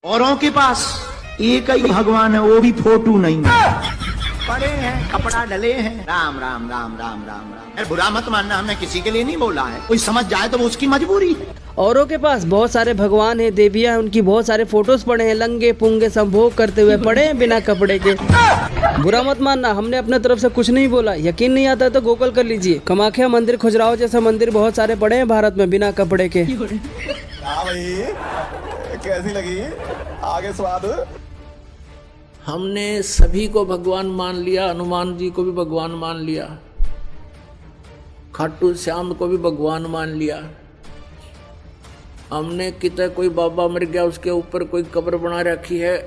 औरों के पास एक ही भगवान है, वो भी फोटो नहीं है। पड़े हैं, कपड़ा डले हैं, राम राम राम राम राम राम। अरे बुरा मत मानना, हमने किसी के लिए नहीं बोला है, कोई समझ जाए तो वो उसकी मजबूरी है। औरों के पास बहुत सारे भगवान हैं, देवियां हैं, उनकी बहुत सारे फोटोज पड़े हैं, लंगे पुंगे संभोग करते हुए पड़े हैं बिना कपड़े के। बुरा मत मानना, हमने अपने तरफ से कुछ नहीं बोला। यकीन नहीं आता तो गूगल कर लीजिए। कामाख्या मंदिर, खजुराहो जैसा मंदिर बहुत सारे पड़े हैं भारत में बिना कपड़े के। हाँ भाई, कैसी लगी आगे स्वाद? हमने सभी को भगवान मान लिया, हनुमान जी को भी भगवान मान लिया, खाटू श्याम को भी भगवान मान लिया। हमने कितने कोई बाबा मर गया उसके ऊपर कोई कब्र बना रखी है,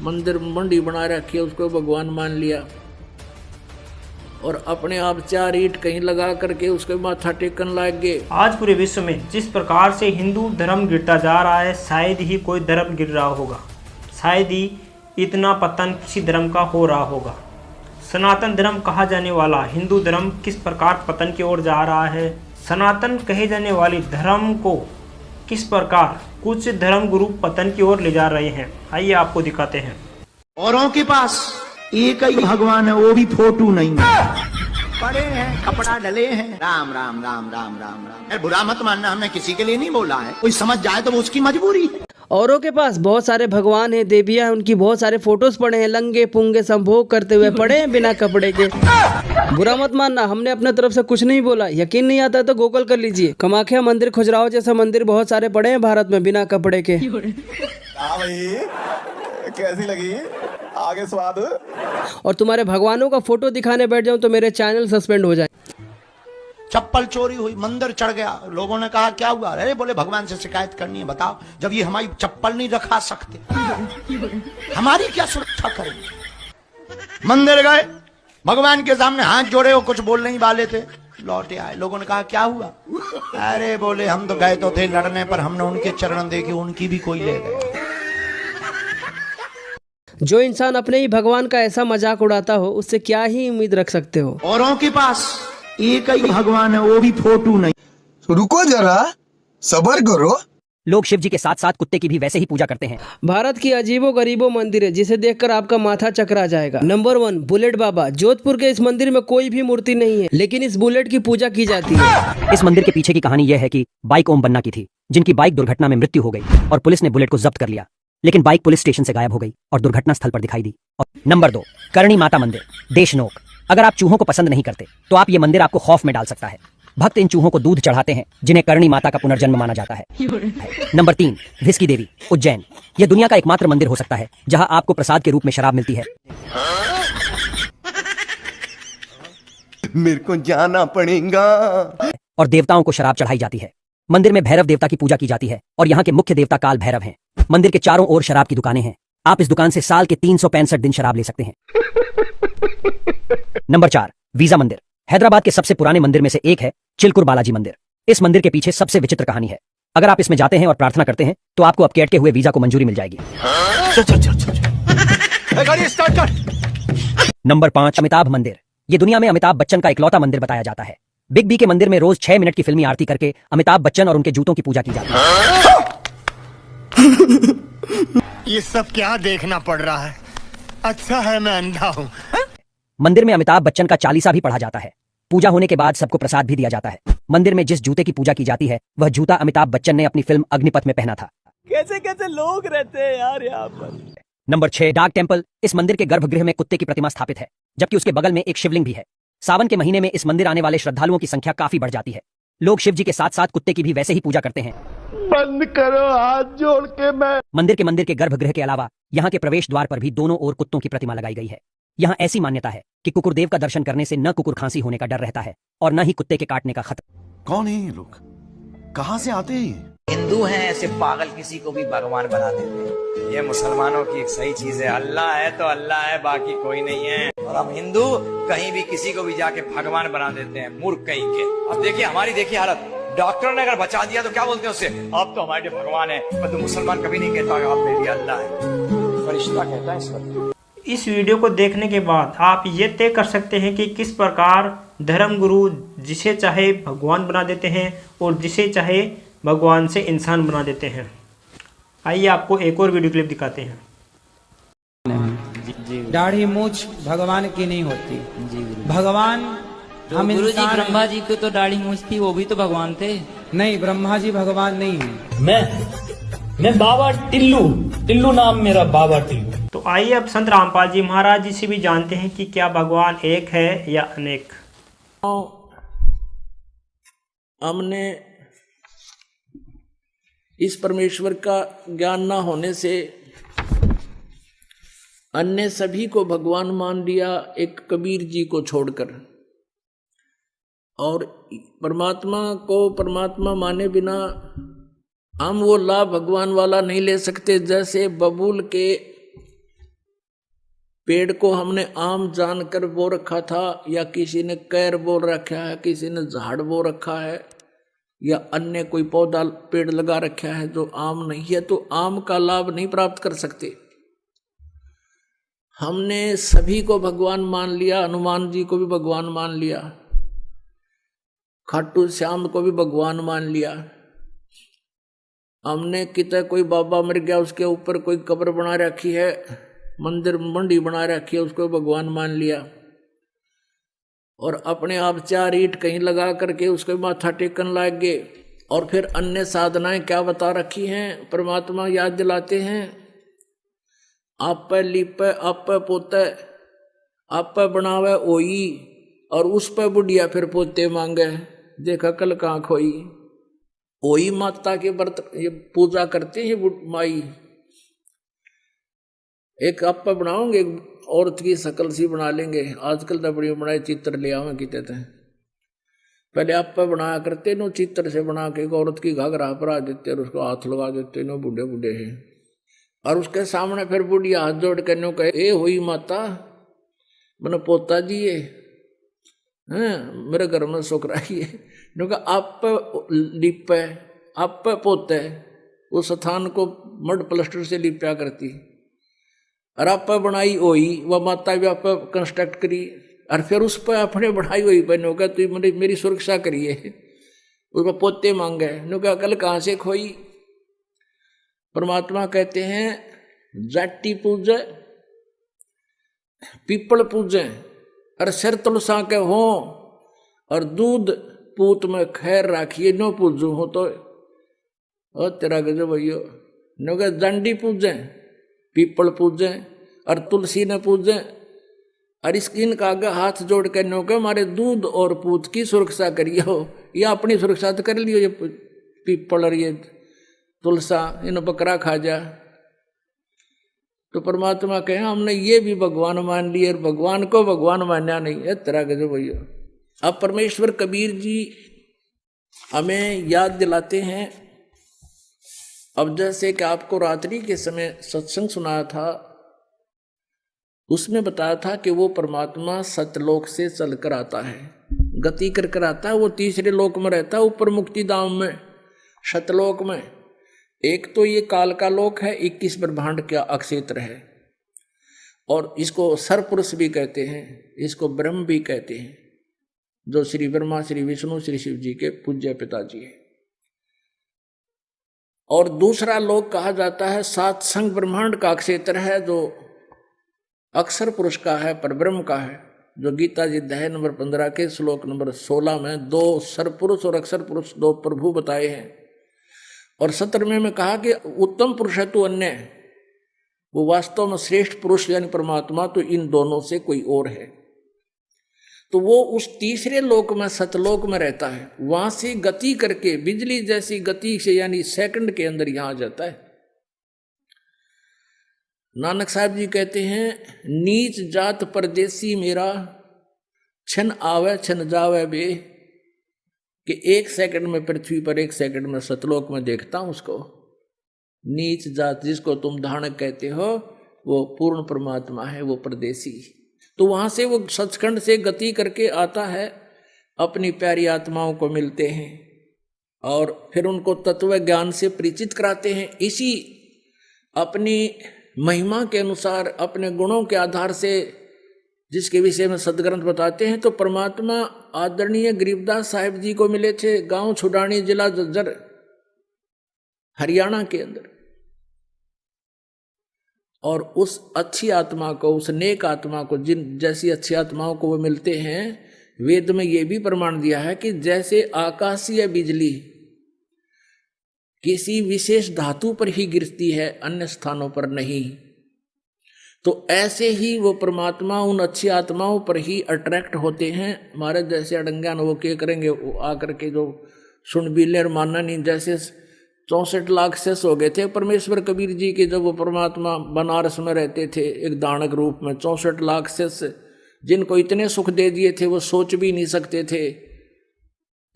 मंदिर मंडी बना रखी है, उसको भगवान मान लिया। और अपने आप 4 ईंट कहीं लगा करके उसके माथा टेकन लग गए। आज पूरे विश्व में जिस प्रकार से हिंदू धर्म गिरता जा रहा है, शायद ही कोई धर्म गिर रहा होगा, शायद ही इतना पतन किसी धर्म का हो रहा होगा। सनातन धर्म कहा जाने वाला हिंदू धर्म किस प्रकार पतन की ओर जा रहा है, सनातन कहे जाने वाली धर्म को किस प्रकार कुछ धर्म गुरु पतन की ओर ले जा रहे हैं, आइए आपको दिखाते हैं। औरों के पास एक ही भगवान है, वो भी फोटो नहीं है। पड़े हैं, कपड़ा डले हैं, राम राम राम राम राम राम। अरे बुरा मत मानना, हमने किसी के लिए नहीं बोला है, कोई समझ जाए तो वो उसकी मजबूरी है। औरों के पास बहुत सारे भगवान हैं, देवियां हैं, उनकी बहुत सारे फोटोज पड़े हैं, लंगे पुंगे संभोग करते हुए पड़े हैं बिना कपड़े के। बुरा मत मानना, हमने अपने तरफ से कुछ नहीं बोला। यकीन नहीं आता तो गूगल कर लीजिए। कामाख्या मंदिर, खजुराहो जैसा मंदिर बहुत सारे पड़े हैं भारत में बिना कपड़े के। हाँ भाई, कैसी लगी आगे स्वाद? और तुम्हारे भगवानों का फोटो दिखाने बैठ जाऊं तो मेरे चैनल सस्पेंड हो जाए। चप्पल चोरी हुई, मंदिर चढ़ गया, लोगों ने कहा क्या हुआ? अरे बोले भगवान से शिकायत करनी है। बताओ, जब ये हमारी चप्पल नहीं रखा सकते, हमारी क्या सुरक्षा करेंगे? मंदिर गए, भगवान के सामने हाथ जोड़े, वो कुछ बोल नहीं वाले थे, लौटे आए। लोगों ने कहा क्या हुआ? अरे बोले हम तो गए तो थे लड़ने, पर हमने उनके चरण देखे, उनकी भी कोई ले गया। जो इंसान अपने ही भगवान का ऐसा मजाक उड़ाता हो, उससे क्या ही उम्मीद रख सकते हो। औरों के पास एक ही भगवान है, वो भी फोटो नहीं। रुको जरा, सब्र करो। लोग शिव जी के साथ साथ कुत्ते की भी वैसे ही पूजा करते हैं। भारत की अजीबो गरीबो मंदिर है जिसे देखकर आपका माथा चकरा जाएगा। नंबर 1, बुलेट बाबा। जोधपुर के इस मंदिर में कोई भी मूर्ति नहीं है, लेकिन इस बुलेट की पूजा की जाती है। इस मंदिर के पीछे की कहानी यह है कि बाइक ओम बन्ना की थी, जिनकी बाइक दुर्घटना में मृत्यु हो गई और पुलिस ने बुलेट को जब्त कर लिया, लेकिन बाइक पुलिस स्टेशन से गायब हो गई और दुर्घटना स्थल पर दिखाई दी। और नंबर 2, करणी माता मंदिर, देशनोक। अगर आप चूहों को पसंद नहीं करते तो आप ये मंदिर आपको खौफ में डाल सकता है। भक्त इन चूहों को दूध चढ़ाते हैं, जिन्हें करणी माता का पुनर्जन्म माना जाता है। नंबर 3, भिस्की देवी, उज्जैन। यह दुनिया का एकमात्र मंदिर हो सकता है जहां आपको प्रसाद के रूप में शराब मिलती है। मेरे को जाना पड़ेगा। और देवताओं को शराब चढ़ाई जाती है। मंदिर में भैरव देवता की पूजा की जाती है और यहाँ के मुख्य देवता काल भैरव हैं। मंदिर के चारों ओर शराब की दुकानें हैं। आप इस दुकान से साल के 365 दिन शराब ले सकते हैं। नंबर 4, वीजा मंदिर। हैदराबाद के सबसे पुराने मंदिर में से एक है चिलकुर बालाजी मंदिर। इस मंदिर के पीछे सबसे विचित्र कहानी है। अगर आप इसमें जाते हैं और प्रार्थना करते हैं तो आपको आपके अटके हुए वीजा को मंजूरी मिल जाएगी। नंबर 5, अमिताभ मंदिर। ये दुनिया में अमिताभ बच्चन का इकलौता मंदिर बताया जाता है। बिग बी के मंदिर में रोज 6 मिनट की फिल्मी आरती करके अमिताभ बच्चन और उनके जूतों की पूजा की जाती है। ये सब क्या देखना पड़ रहा है? अच्छा है मैं अंधा हूँ। मंदिर में अमिताभ बच्चन का चालीसा भी पढ़ा जाता है। पूजा होने के बाद सबको प्रसाद भी दिया जाता है। मंदिर में जिस जूते की पूजा की जाती है वह जूता अमिताभ बच्चन ने अपनी फिल्म अग्निपथ में पहना था। कैसे कैसे लोग रहते हैं यार यहाँ पर। नंबर 6, डाक टेम्पल। इस मंदिर के गर्भगृह में कुत्ते की प्रतिमा स्थापित है, जबकि उसके बगल में एक शिवलिंग भी है। सावन के महीने में इस मंदिर आने वाले श्रद्धालुओं की संख्या काफी बढ़ जाती है। लोग शिव जी के साथ साथ कुत्ते की भी वैसे ही पूजा करते हैं। बंद करो हाथ जोड़ के। मैं मंदिर के गर्भगृह के अलावा यहाँ के प्रवेश द्वार पर भी दोनों ओर कुत्तों की प्रतिमा लगाई गई है। यहाँ ऐसी मान्यता है कि कुकुरदेव का दर्शन करने से न कुकुर खांसी होने का डर रहता है और न ही कुत्ते के काटने का खतरा। कौन है ये लोग? कहाँ से आते हैं? हिंदू हैं ऐसे पागल किसी को भी भगवान बना देते हैं। ये मुसलमानों की एक सही चीज है, अल्लाह है तो अल्लाह है, बाकी कोई नहीं है। और हम हिंदू कहीं भी किसी को भी जाके भगवान बना देते हैं, मूर्ख कहीं के। अब देखिए हमारी देखिए हालत, डॉक्टर ने अगर बचा दिया तो क्या बोलते हैं उससे, आप तो हमारे लिए भगवान है। पर तो मुसलमान कभी नहीं कहता आप मेरे लिए अल्लाह है, फरिश्ता कहता है इस वक्त। इस वीडियो को देखने के बाद आप ये तय कर सकते हैं कि किस प्रकार धर्मगुरु जिसे चाहे भगवान बना देते हैं और जिसे चाहे भगवान से इंसान बना देते हैं। आइए आपको एक और वीडियो क्लिप दिखाते हैं। दाढ़ी मूछ भगवान की नहीं होती। भगवान हम गुरु जी इंसान ब्रह्मा जी को तो दाढ़ी मूछ थी, वो भी तो भगवान थे। नहीं, ब्रह्मा जी भगवान नहीं है। मैं बाबा टिल्लू नाम मेरा, बाबा टिल्लू। तो आइए अब संत रामपाल जी महाराज जी से भी जानते हैं कि क्या भगवान एक है या अनेक। हमने इस परमेश्वर का ज्ञान न होने से अन्य सभी को भगवान मान लिया, एक कबीर जी को छोड़कर। और परमात्मा को परमात्मा माने बिना हम वो लाभ भगवान वाला नहीं ले सकते। जैसे बबूल के पेड़ को हमने आम जानकर बो रखा था, या किसी ने कैर बोल रखा है, किसी ने झाड़ बो रखा है, या अन्य कोई पौधा पेड़ लगा रखा है जो आम नहीं है, तो आम का लाभ नहीं प्राप्त कर सकते। हमने सभी को भगवान मान लिया, हनुमान जी को भी भगवान मान लिया, खाटू श्याम को भी भगवान मान लिया। हमने कितना कोई बाबा मर गया, उसके ऊपर कोई कब्र बना रखी है, मंदिर मंडी बना रखी है, उसको भगवान मान लिया। और अपने आप 4 ईंट कहीं लगा करके उसको माथा टेकन लग गए। और फिर अन्य साधनाएं क्या बता रखी हैं, परमात्मा याद दिलाते हैं, आप पे लिपे, आप पे पोते, आप पे बनावे ओई, और उस पे बुढ़िया फिर पोते मांगे, देखा कल कहाँ खोई। ओई माता के व्रत ये पूजा करते हैं माई। एक आप पे बनाओगे, एक औरत की शकल सी बना लेंगे, आजकल तो बड़ी बनाए चित्र ले आवे कहते थे, पहले आप पे बनाया करते नो, चित्र से बना के एक औरत की घाघरा परा देते और उसको हाथ लगा देते नो, बूढ़े बूढ़े हैं। और उसके सामने फिर बुढ़िया हाथ जोड़ के नो कहे, ए हुई माता मैंने पोता जी ये मेरे घर में सुख रही है। नो आप लिपे, आप पे पोते, उस स्थान को मड प्लास्टर से लिपया करती, और आप पे बनाई हुई वह माता भी आप पे कंस्ट्रक्ट करी, और फिर उस पर अपने बढ़ाई हुई बहनों का तो मेरी सुरक्षा करिए, उस पर पोते मांगे। नो क्या कल कहाँ से खोई। परमात्मा कहते हैं जाटी पूजे, पीपल पूजे, और सिर तुलसा के हो, और दूध पूत में खैर राखिए, नो पूजू हो तो ओ तेरा गजब भैया। नो क्या दंडी पूजे, पीपल पूजे, और तुलसी ने पूजे, और इनका आगे हाथ जोड़ के नो के हमारे दूध और पूत की सुरक्षा करियो, या अपनी सुरक्षा तो कर लियो, ये पीपल और ये तुलसा इन बकरा खा जा। तो परमात्मा कहे हमने ये भी भगवान मान लिए, और भगवान को भगवान मानना नहीं है, तरह के जो भैया। अब परमेश्वर कबीर जी हमें याद दिलाते हैं। अब जैसे कि आपको रात्रि के समय सत्संग सुनाया था, उसमें बताया था कि वो परमात्मा सतलोक से चलकर आता है, गति कर कर आता है, वो तीसरे लोक में रहता है, ऊपर मुक्ति धाम में, सतलोक में। एक तो ये काल का लोक है, 21 ब्रह्मांड का अक्षेत्र है, और इसको सरपुरुष भी कहते हैं, इसको ब्रह्म भी कहते हैं, जो श्री ब्रह्मा, श्री विष्णु, श्री शिव जी के पूज्य पिताजी है। और दूसरा लोक कहा जाता है सात संग ब्रह्मांड का क्षेत्र है, जो अक्षर पुरुष का है, परब्रह्म का है, जो गीता जी अध्याय नंबर 15 के श्लोक नंबर 16 में 2 सरपुरुष और अक्षर पुरुष 2 प्रभु बताए हैं। और 17वें में कहा कि उत्तम पुरुष है तो अन्य, वो वास्तव में श्रेष्ठ पुरुष यानी परमात्मा तो इन दोनों से कोई और है। तो वो उस तीसरे लोक में सतलोक में रहता है, वहां से गति करके बिजली जैसी गति से यानी सेकंड के अंदर यहां आ जाता है। नानक साहब जी कहते हैं नीच जात परदेसी मेरा, छन आवे छन जावे बे, कि 1 सेकंड में पृथ्वी पर 1 सेकंड में सतलोक में देखता हूं उसको। नीच जात जिसको तुम धानक कहते हो वो पूर्ण परमात्मा है, वो परदेसी। तो वहां से वो सचखंड से गति करके आता है, अपनी प्यारी आत्माओं को मिलते हैं और फिर उनको तत्व ज्ञान से परिचित कराते हैं। इसी अपनी महिमा के अनुसार, अपने गुणों के आधार से, जिसके विषय में सदग्रंथ बताते हैं, तो परमात्मा आदरणीय गरीबदास साहिब जी को मिले थे, गांव छुडानी, जिला जज्जर, हरियाणा के अंदर। और उस अच्छी आत्मा को, उस नेक आत्मा को, जिन जैसी अच्छी आत्माओं को वो मिलते हैं, वेद में ये भी प्रमाण दिया है कि जैसे आकाशीय बिजली किसी विशेष धातु पर ही गिरती है, अन्य स्थानों पर नहीं, तो ऐसे ही वो परमात्मा उन अच्छी आत्माओं पर ही अट्रैक्ट होते हैं। हमारे जैसे अड़ंगा वो क्या करेंगे, वो आकर के जो सुन बिले और मानना नहीं, जैसे 64 लाख शेष हो गए थे परमेश्वर कबीर जी के, जब वो परमात्मा बनारस में रहते थे एक दानक रूप में, 64 लाख शेष जिनको इतने सुख दे दिए थे वो सोच भी नहीं सकते थे।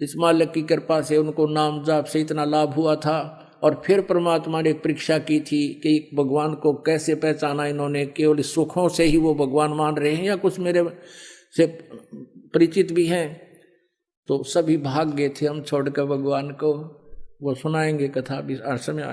इस मालिक की कृपा से उनको नाम जाप से इतना लाभ हुआ था। और फिर परमात्मा ने एक परीक्षा की थी कि भगवान को कैसे पहचाना इन्होंने, केवल सुखों से ही वो भगवान मान रहे हैं या कुछ मेरे से परिचित भी हैं। तो सभी भाग गए थे हम छोड़कर भगवान को। वो सुनाएंगे कथा भी समय